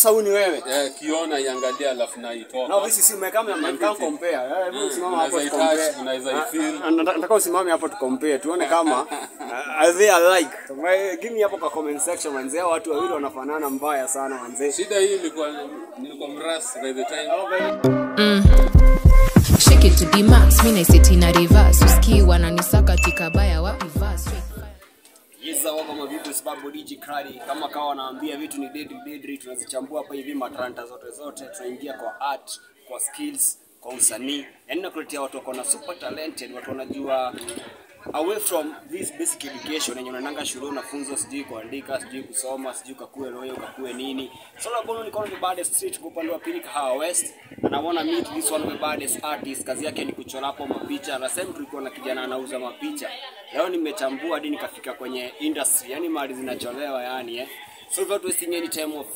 sasa huni wewe. Kiona iangalia alafu na itoka. No, this is umekama man can compare. Hebu usimame hapo compare. Unaweza ifeel. Nataka usimame hapo tu compare. Tuone kama are they alike. Give me hapo kwa comment section manze. Watu wawili wanafanana mbaya sana manze. Shida hii nilikuwa mras by the time. Shake it to the max. Mimi naiseti na reverse. Usikii wananisaka tikabaya wapi verse. Yeza wako mavitu sababu DJ Kradi kama kawa wanaambia vitu ni deadly tunazichambua hapa hivi matranta zote tunaingia kwa art, kwa skills, kwa usanii. Yaani nakuletea watu wako na super talented, watu wanajua away from this basic education yenye unaenda shule unafunzwa sijui kuandika, sijui kusoma, sijui kakue lawyer, kakue nini. So la bono niko on the baddest street kwa upande wa pili Kahawa West and I wanna meet this one of the baddest artists. Kazi yake ni kuchora hapo mapicha. Na same tulikuwa na kijana anauza mapicha. Leo nimechambua hadi nikafika kwenye industry, yani mali zinacholewa yani So without wasting any time of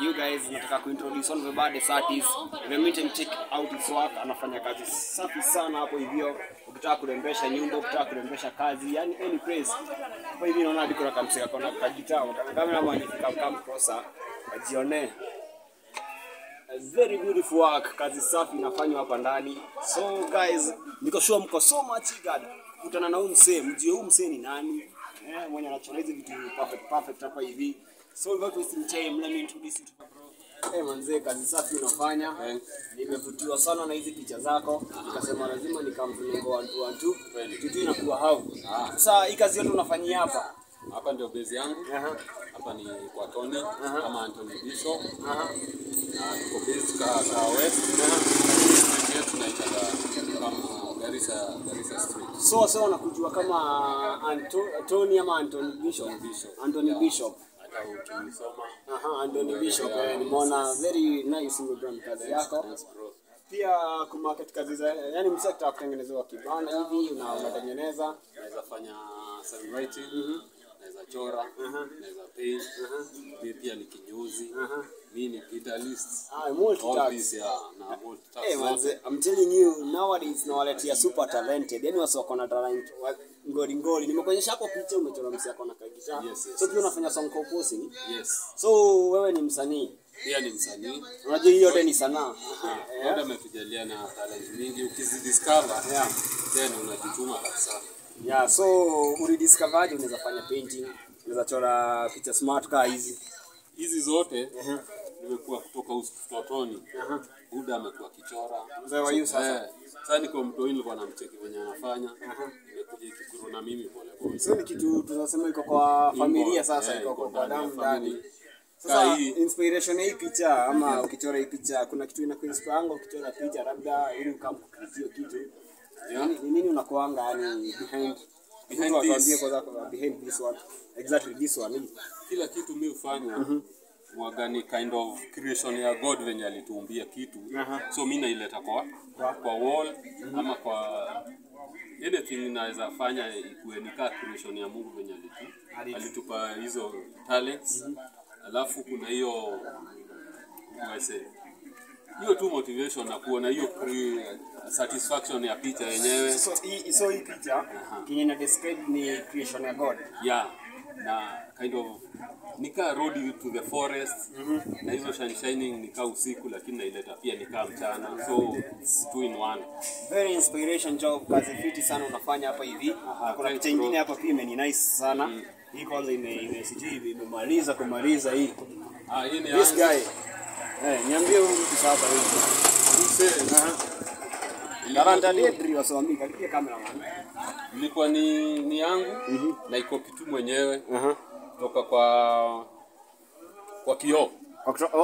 you guys, nataka kuintroduce one of the baddest artists. Meet and check out his work. Anafanya kazi safi sana hapo hivyo. Ukitaka kurembesha nyumba, ukitaka kurembesha kazi, yani any place. Hapo hivi naona hadi kuna kamseka kuna kagitaa. Kama kama anifika kama kosa ajione. Very beautiful work, kazi safi inafanywa hapa ndani. So guys, niko sure mko so much eager kutana na huyu msee, mjue huyu msee ni nani. Mwenye anachora hizi vitu perfect hapa hivi. So without wasting time, let me introduce you to bro. Manze, kazi safi unafanya. Nimevutiwa sana na hizi picha zako. Nikasema lazima nikamvungo 1 tutu inakuwa hao. Sasa hii kazi yote unafanyia hapa. Hapa ndio base yangu. Hapa ni kwa Tony kama Anthony Bishop. Niko base Kahawa West. Street tunaita kama Garissa Street. So wanakujua kama Tony ama Anthony Bishop. Anthony Bishop. Anthony Bishop. Nimeona very nice program kazi yako. Pia kumarket kazi za yani msekta kutengenezwa kibanda hivi unatengeneza, naweza fanya songwriting, naweza chora, naweza paint, pia ni kinyozi. Mimi ni guitarist. Multitask. Na multitask. I'm telling you nowadays nawaletea super talented. Yani wako na talent ngori. Nimekuonyesha hapo picha umechora msiako na kagitaa. So pia unafanya song composing. So wewe ni msanii. Pia ni msanii. Unajua hiyo yote ni sanaa. Ndio umetujalia na talent mingi ukizidiscover. Then unajituma kabisa. So ulidiscover unaweza fanya painting, unaweza chora picha smart kaa hizi zote. Nimekuwa kutoka utotoni. Buda amekuwa kichora. Mzee wa hiyo sasa. Sasa niko mtoi nilikuwa namcheki venye anafanya. Nimekuja kikuru na mimi pole. Sio ni kitu tunasema iko kwa familia sasa, iko kwa damu ndani. Sasa inspiration hii picha ama ukichora hii picha kuna kitu inakuinspire anga ukichora picha labda ili kama kucreate kitu. Ni nini unakuanga yani behind this one? Exactly this one. Kila kitu mimi hufanya wagani kind of creation ya God venye alituumbia kitu. So mimi naileta kwa wall ama kwa anything naweza fanya ikuwe ni creation ya Mungu venye alitupa hizo talents. Alafu kuna hiyo tu motivation na kuona hiyo satisfaction ya picha yenyewe. So hii picha kinye na describe ni creation ya God. Na kind of nika road to the forest. Na hizo shining nika usiku lakini naileta pia nika mchana. So it's 2 in 1. Very inspiration job, kazi fiti sana unafanya hapa hivi. Kuna picha nyingine hapa pia ni nice sana. Hii kwanza imemaliza kumaliza hii. Hii ni this guy. Niambie huyu mtu sasa hivi. Garanta deadly wasomi kalipia cameraman. Ilikuwa ni yangu na iko kitu mwenyewe kutoka kwa kioo.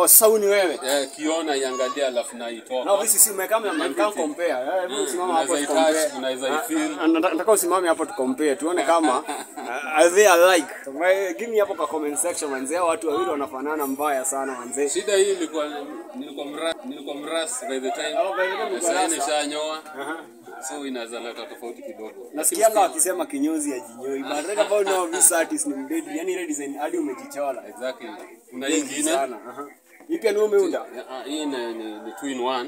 Sasa ni wewe. Kiona iangalia alafu na itoka. No, this is umekama man can compare. Hebu usimame hapo compare. Unaweza ifeel. Nataka usimame hapo tu compare. Tuone kama are they alike. Give me hapo kwa comment section manze. Watu wawili wanafanana mbaya sana manze. Shida hii nilikuwa mras by the time. Sasa nishanyoa. So inaweza leta tofauti kidogo. Nasikianga wakisema kinyozi ya jinyoi. But right about now this artist ni mdedi. Yani ile design hadi umejichora. Exactly. Kuna nyingine sana. Hii pia ni umeunda. Hii ni 2 in 1.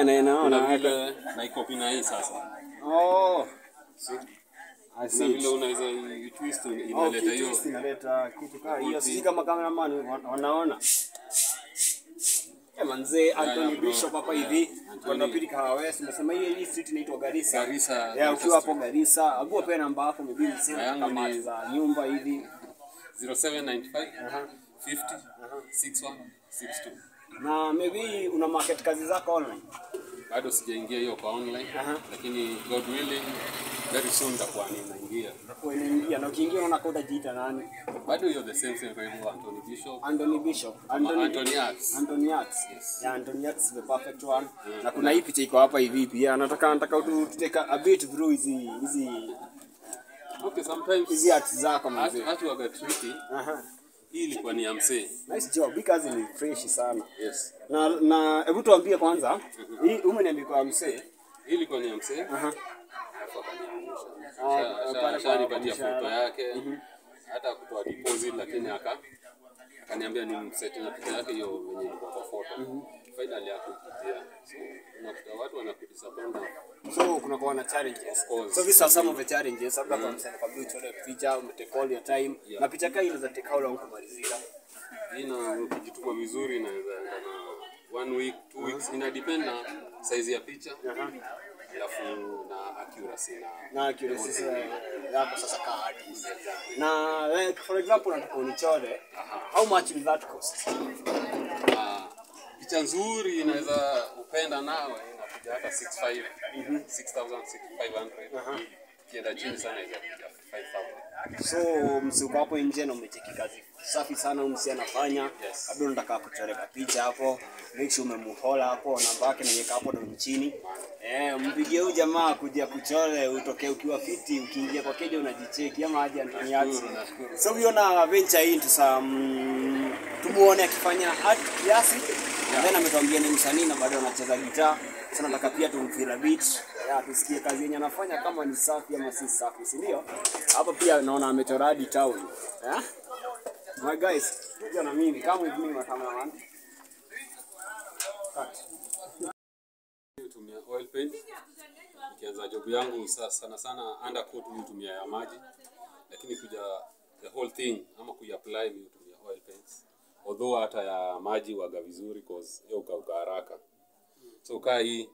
Na naona na iko pina hii sasa. I see. Vile unaweza twist inaleta hiyo. Inaleta kitu kama hiyo. Sisi kama cameraman wanaona. manzee Anthony bro. Bishop hapa Yeah, hivi. Anthony. Kwa pili Kahawa West, umesema hii street inaitwa Garissa. Garissa Ukiwa hapo Street. Garissa, agua pia namba yako maybe msema Yangu kama ni- za nyumba hivi. 0795 50 61 62. Na maybe una market kazi zako online. Bado sijaingia hiyo kwa online, lakini God willing very soon nitakuwa ninaingia. Kwa inaingia na ukiingia unaona koda jiita nani? Bado hiyo the same kwa hivyo Anthony Bishop. Anthony Bishop. Anthony Arts. Anthony Arts. Yes. Yeah, Anthony Arts is the perfect one. Na kuna hii picha iko hapa hivi pia. Nataka tuteka a bit through hizi Okay, sometimes hizi arts zako mzee. hatu waga tricky. Hii ilikuwa ni ya msee. Nice job. Because ni fresh sana. Yes. Na hebu tuambie kwanza, hii umeniambia kwa msee. Hii ilikuwa ni ya msee. Alafu akanipatia foto yake. Hata kutoa deposit lakini akaniambia ni mseti na picha yake hiyo yenye ilikuwa kwa foto. Finally akukujia. So unakuta watu wanakudisappoint. So kuna kwa na challenges. Of course. So these are some of the challenges. Labda kwa msanii kabla uchore picha, umetake all your time. Na picha kama ile za take how long kumalizika. Ina ukijituma vizuri inaweza enda na 1 week, 2 weeks, ina depend na size ya picha. Alafu na accuracy Na accuracy yako sasa ka artist. Na like for example nataka unichore. How much will that cost? picha nzuri inaweza upenda nawe inakuja hata 65 6500. Kienda chini sana inaweza kuja 5000. So msuko hapo nje na umecheki kazi safi sana umsi anafanya. Labda unataka kuchore picha hapo, make sure umemuhola hapo namba yake niweka hapo ndo chini. Mpigie huyu jamaa kuja kuchore utoke ukiwa fiti, ukiingia kwa keja unajicheki ama aje Anthony Arts. So we wanna venture into some tumuone akifanya art kiasi. Then ametuambia ni msanii na bado anacheza gitaa. Sasa nataka pia tumfeel a bit. Tusikie kazi yenye anafanya kama ni safi ama si safi, si ndio? Hapa pia naona amechora hadi town. My guys, kuja na mimi kama with me cameraman. Tumia oil paint. Nikianza job yangu sana undercoat hutumia ya maji. Lakini kuja the whole thing ama kuiapply mimi hutumia oil paints. Although hata ya maji waga vizuri cause hiyo ukauka haraka. So kaa hii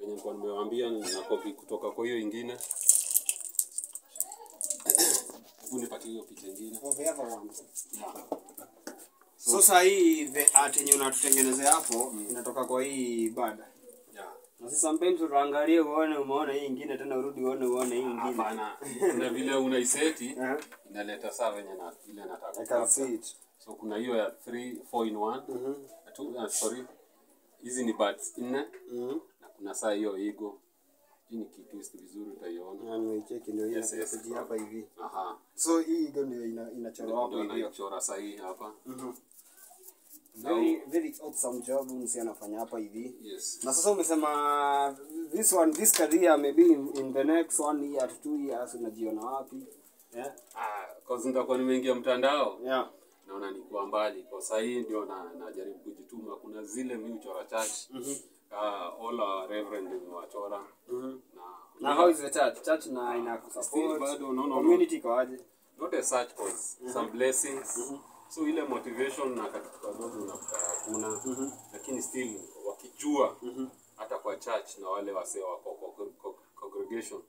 wenye nilikuwa nimewaambia na copy kutoka kwa hiyo ingine. Hebu nipatie hiyo picha nyingine. So sasa hii the art yenye unatutengenezea hapo inatoka kwa hii bada. Na sasa sometimes utaangalia uone umeona hii nyingine tena urudi uone hii nyingine. Hapana. Na vile unaiseti inaleta sawa venye na ile nataka. I can see it. So kuna hiyo ya 4 in 1. Sorry. Hizi ni buds 4. Na kuna saa hiyo ego. Hii ni kitwist vizuri utaiona. Na nimecheki ndio hiyo kujia hapa hivi. So hii ego ndio inachora hapo hivi. Inachora sahihi hapa. Very awesome job msi anafanya hapa hivi. Yes. Na sasa umesema this career maybe in the next 1 year to 2 years unajiona wapi? Cause nitakuwa nimeingia mtandao. Yeah. Naona niko mbali kwa sasa hii ndio najaribu kujituma. Kuna zile mimi uchora church. All our reverend wachora. Na how is the church? Church na ina support. Community kwa aje? Not a such cause. Some blessings. So ile motivation na katika zote unakuta hakuna. Lakini still wakijua hata kwa church na wale wasee wa congregation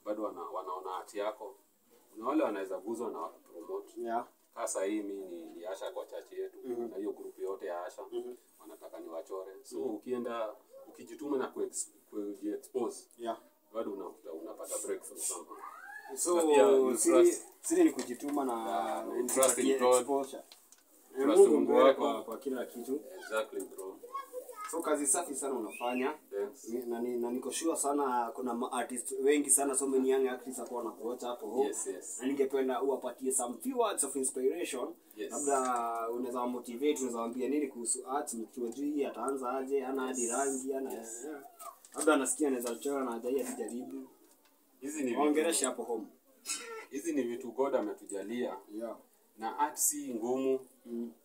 bado wanaona hati yako. Na wale wanaweza guzwa na promote. Sasa hii mimi niliasha kwa church yetu na hiyo group yote ya Asha wanataka niwachore. So ukienda ukijituma na kuexpose bado unapata breakthrough somehow. So siri ni kujituma na trust in God. Mungu wako kwa kila kitu. Exactly bro. So kazi safi sana unafanya. Yes. Na niko sure sana kuna artists wengi sana, so many young artists hapo wanakuacha hapo. Yes. Na ningependa uwapatie some few words of inspiration. Labda unaweza motivate, unaweza waambia nini kuhusu art, mtu ajui ataanza aje, ana hadi rangi, labda anasikia anaweza kuchora na hajai ajaribu. Hizi ni ongeresha hapo home. Hizi ni vitu God ametujalia. Na art si ngumu.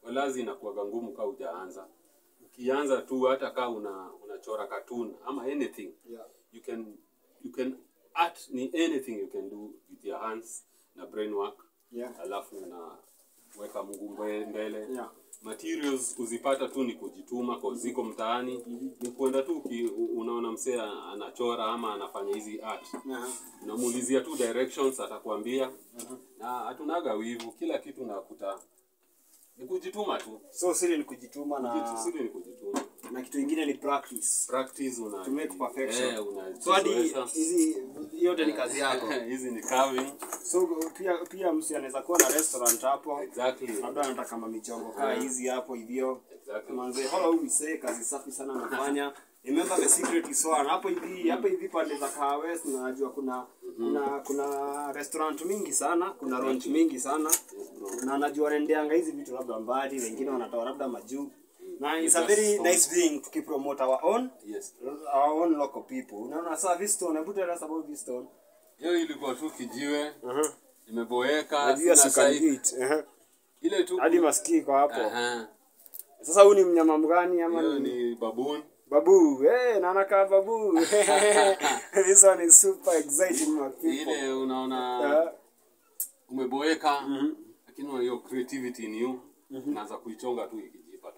Walazi inakuwa ngumu kama hujaanza. Ukianza tu hata kama unachora cartoon ama anything. You can art ni anything you can do with your hands na brain work. Alafu na weka Mungu mbele. materials kuzipata tu ni kujituma kwa ziko mtaani. Ni kwenda tu unaona msee anachora ama anafanya hizi art. Unamuulizia tu directions atakwambia. Na hatunaga wivu, kila kitu nakuta ni kujituma tu. So siri ni kujituma Siri ni kujituma. na kitu kingine ni practice. Practice To make perfection. So hadi unajizoesha. hizi yote ni kazi yako. Hizi ni carving. So pia msi anaweza kuwa na restaurant hapo. Exactly. Labda anataka kama michongo kaa hizi hapo hivyo. Exactly. Manze hola huyu msee kazi safi sana anafanya. Remember the secret is one. Hapo hivi pande za Kaa West najua kuna restaurant mingi sana, kuna ranch mingi sana. Na najua wanaendeanga hizi vitu labda mbali, wengine wanatoa labda majuu. Na it's a very nice thing to keep promote our own. Yes. Our own local people. Unaona sasa Viston, hebu tell us about Viston. Hiyo ilikuwa tu kijiwe. Imeboeka, Najua sina sikandit. ile tu Hadi masikio kwa hapo. Aha. Sasa huyu ni mnyama mgani ama Hiyo ni baboon. babu? Na anakaa babu. This one is super exciting my people. Ile unaona umeboeka, lakini hiyo creativity ni you. Unaanza kuichonga tu ikijipa tu.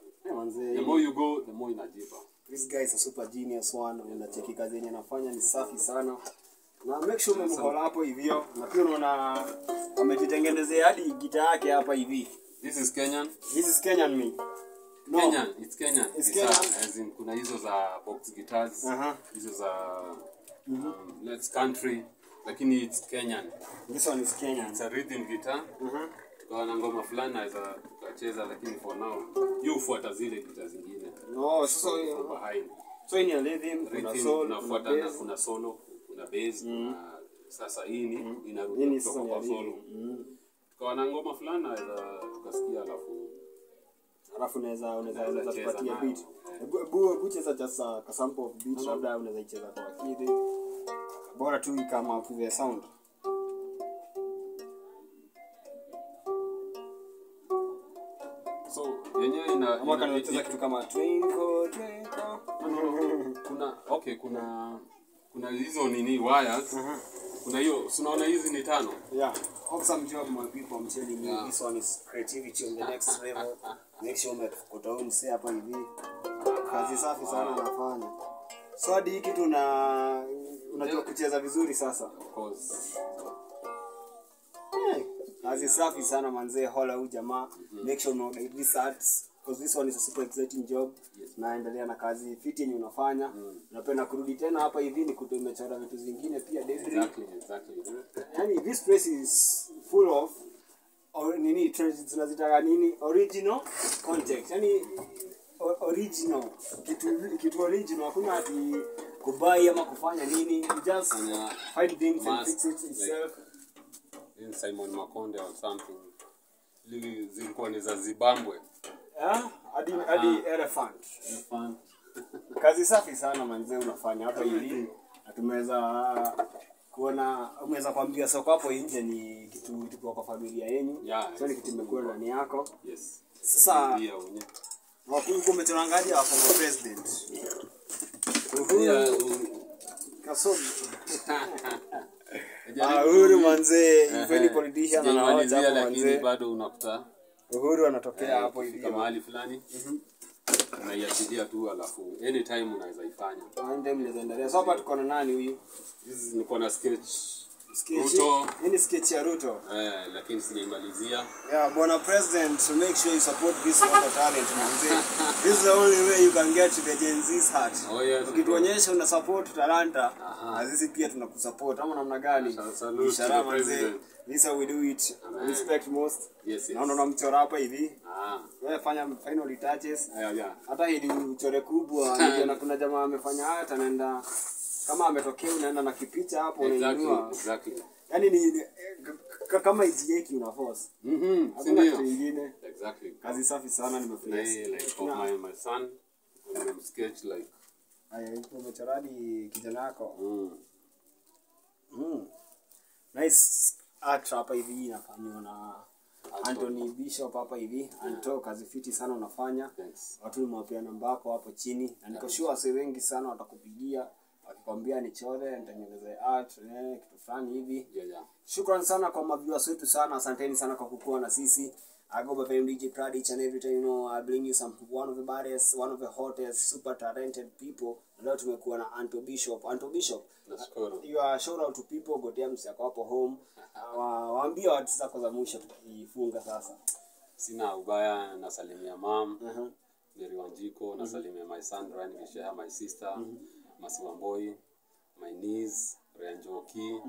The more you go, the more inajipa. This guy is a super genius one. Unacheki kazi yenye anafanya ni safi sana. Na make sure umemhola hapo hivyo. Na pia unaona amejitengenezea hadi gitaa yake hapa hivi. This is Kenyan. This is Kenyan me. No. Kenyan, it's Kenyan. It's It's Kenyan. as in kuna hizo za box guitars. Hizo za let's country, lakini it's Kenyan. This one is Kenyan. It's a rhythm guitar. Tukawa na ngoma fulani naweza tukacheza, lakini for now ufuata zile gitaa zingine. No, sasa Behind. so in your rhythm, kuna soul, unafuata na kuna solo, kuna bass, kuna sasa hii ni inarudi kutoka kwa solo. Tukawa na ngoma fulani naweza tukasikia, alafu unaweza kupatia beat. Hebu cheza just a sample of beat, labda unaweza icheza kwa akili. Bora tu kama upige sound. so yenyewe Kama kana unacheza kitu kama twinkle twinkle. kuna hizo nini wires. Kuna hiyo unaona hizi ni 5. Yeah, awesome job my people. I'm telling you, this one is creativity on the next level. Make sure umekuta say hapa hivi. Kazi safi sana anafanya. So hadi hiki unajua kucheza vizuri sasa. Of course. Kazi safi sana manzee, hola huyu jamaa. Make sure you like this arts because this one is a super exciting job. Naendelea na kazi fiti yenye unafanya. Napenda kurudi tena hapa hivi ni kutumechora vitu zingine pia Exactly. Yani this place is full of tunazitaka nini original context. Yani original kitu original, hakuna ati kubai ama kufanya nini. You just find things and fix it itself. In Simon Makonde or something. Zilikuwa ni za Zimbabwe. Hadi elephant. Kazi safi sana manzee unafanya hapa hivi. Tumeweza kuona umeweza kuambia soko hapo nje ni kitu kwa familia yenu. So ni kitu imekuwa ndani yako. Yes. Sasa wakungu umetuangalia wa former president. Kasomi. Uhuru manzee, even politician anawaza hapo manzee. Bado unakuta Uhuru anatokea hapo hivi kama mahali fulani. Unaiachilia tu alafu anytime unaweza ifanya. Anytime unaweza endelea. So hapa tuko na nani huyu? Niko na sketch Ruto. Hii sketch ya Ruto. Lakini sijaimalizia. Yeah, bwana president, so make sure you support this local talent manzee. This is the only way you can get to the Gen Z's heart. Oh yes. Ukituonyesha una support talanta, sisi pia tunakusupport. Ama namna gani? Ishara manzee. This how we do it. Respect most. Yes. Naona mchora hapa hivi. Wewe fanya final touches. Hata hili uchore kubwa, niliona kuna jamaa amefanya hata anaenda kama ametokea unaenda na kipicha hapo unainua. Exactly. Yaani ni kama ijieki una force. Hakuna kitu kingine. Exactly. Kazi safi sana nimefurahi. Like of my son, I'm sketch like. Umechoradi kijana yako. Nice art hapa hivi inafanywa na Anthony Bishop hapa hivi. Anto kazi fiti sana unafanya. Watu nimewapea namba yako hapo chini. Na niko sure wase wengi sana watakupigia wakikwambia nichore nitengeneze art kitu fulani hivi. Shukrani sana kwa maviewers wetu sana. Asanteni sana kwa kukua na sisi. I go by fame DJ Prad each and every time, you know, I bring you one of the baddest, one of the hottest, super talented people. Leo tumekuwa na Anto Bishop. Anto Bishop, you are shout out to people, gotea msako hapo home. Waambie watu zako za mwisho tukifunga sasa. Sina ubaya, nasalimia mom, Mary Wanjiko, nasalimia my son Ryan Gishaya, my sister, Masiwa Boy, my niece Renjoki,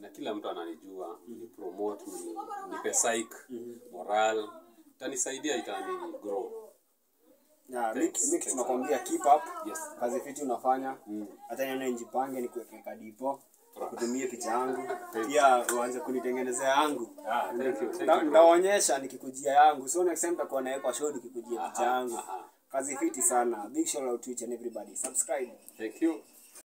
na kila mtu ananijua, ni promote, nipe psych, moral, itanisaidia itani grow. Miki tunakwambia keep up. Yes. Kazi fiti unafanya. Hata nione njipange nikuweke kadipo. Kutumie picha yangu. Pia uanze kunitengenezea yangu. Thank you. Ndaonyesha nikikujia yangu. So next time nitakuwa nawe kwa show nikikujia picha yangu. Kazi fiti sana. Big shout out to each and everybody. Subscribe. Thank you.